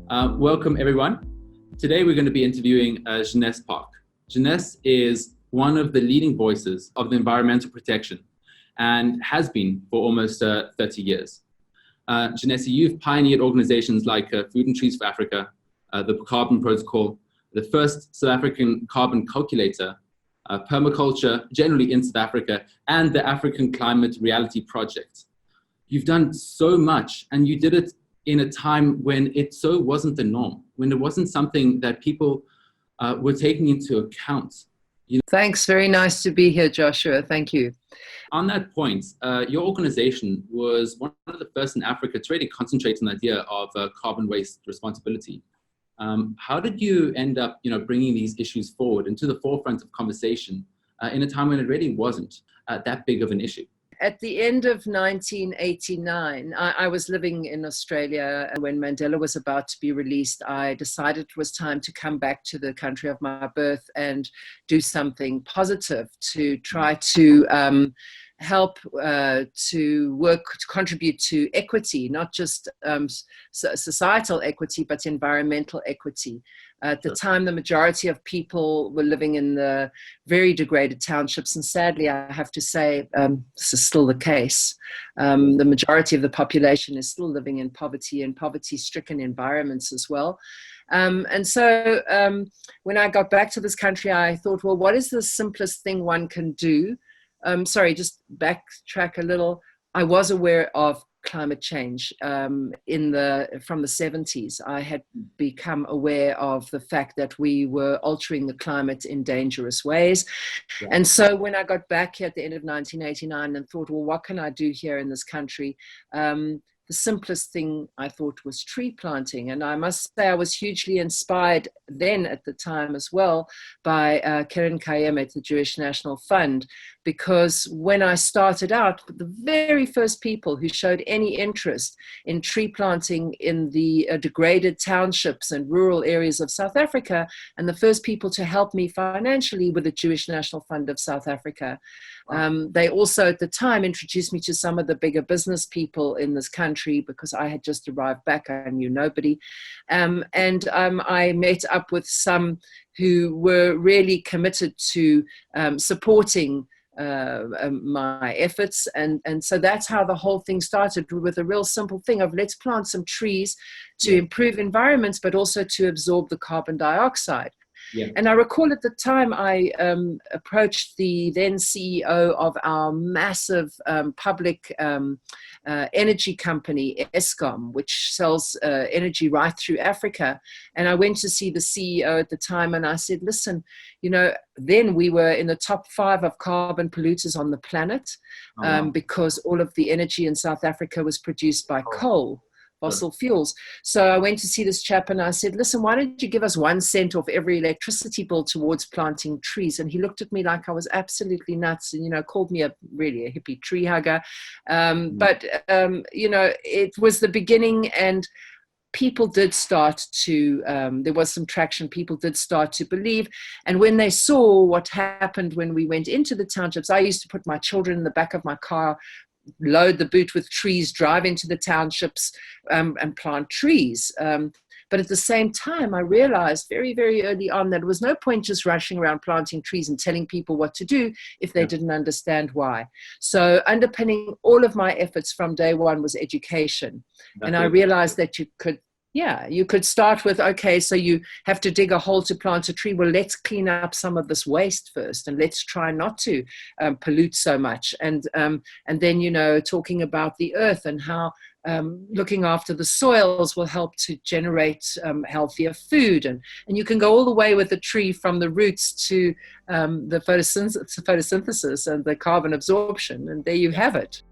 Welcome, everyone. Today, we're going to be interviewing Jeunesse Park. Jeunesse is one of the leading voices of the environmental protection and has been for almost 30 years. Jeunesse, you've pioneered organizations like Food and Trees for Africa, the Carbon Protocol, the first South African carbon calculator, permaculture generally in South Africa, and the African Climate Reality Project. You've done so much, and you did it in a time when it so wasn't the norm, when it wasn't something that people were taking into account. Thanks. Very nice to be here, Joshua. Thank you. On that point, your organization was one of the first in Africa to really concentrate on the idea of carbon waste responsibility. How did you end up, bringing these issues forward and to the forefront of conversation in a time when it really wasn't that big of an issue? At the end of 1989, I was living in Australia, and when Mandela was about to be released, I decided it was time to come back to the country of my birth and do something positive to try to help to contribute to equity, not just societal equity, but environmental equity. At the time, the majority of people were living in the very degraded townships, and sadly, I have to say, this is still the case. The majority of the population is still living in poverty and poverty-stricken environments as well. And so when I got back to this country, I thought, well, what is the simplest thing one can do? Just backtrack a little. I was aware of climate change from the 70s. I had become aware of the fact that we were altering the climate in dangerous ways. Yeah. And so when I got back here at the end of 1989 and thought, well, what can I do here in this country? The simplest thing I thought was tree planting. And I must say I was hugely inspired then at the time as well by Keren Kayem at the Jewish National Fund, because when I started out, the very first people who showed any interest in tree planting in the degraded townships and rural areas of South Africa, and the first people to help me financially were the Jewish National Fund of South Africa. They also at the time introduced me to some of the bigger business people in this country because I had just arrived back. I knew nobody. I met up with some who were really committed to supporting my efforts. And so that's how the whole thing started, with a real simple thing of let's plant some trees to improve environments, but also to absorb the carbon dioxide. Yeah. And I recall at the time I approached the then CEO of our massive public energy company, Eskom, which sells energy right through Africa. And I went to see the CEO at the time and I said, listen, then we were in the top 5 of carbon polluters on the planet because all of the energy in South Africa was produced by coal. Fossil fuels. So I went to see this chap and I said, listen, why don't you give us 1 cent off every electricity bill towards planting trees? And he looked at me like I was absolutely nuts and, called me really a hippie tree hugger. But it was the beginning, and people did start to, there was some traction, people did start to believe. And when they saw what happened when we went into the townships, I used to put my children in the back of my car, load the boot with trees, drive into the townships and plant trees. But at the same time, I realized very, very early on that there was no point just rushing around planting trees and telling people what to do if they didn't understand why. So underpinning all of my efforts from day one was education. And I realized that you could start with, okay, so you have to dig a hole to plant a tree. Well, let's clean up some of this waste first, and let's try not to pollute so much. And then, talking about the earth and how looking after the soils will help to generate healthier food. And you can go all the way with the tree from the roots to the photosynthesis and the carbon absorption. And there you have it.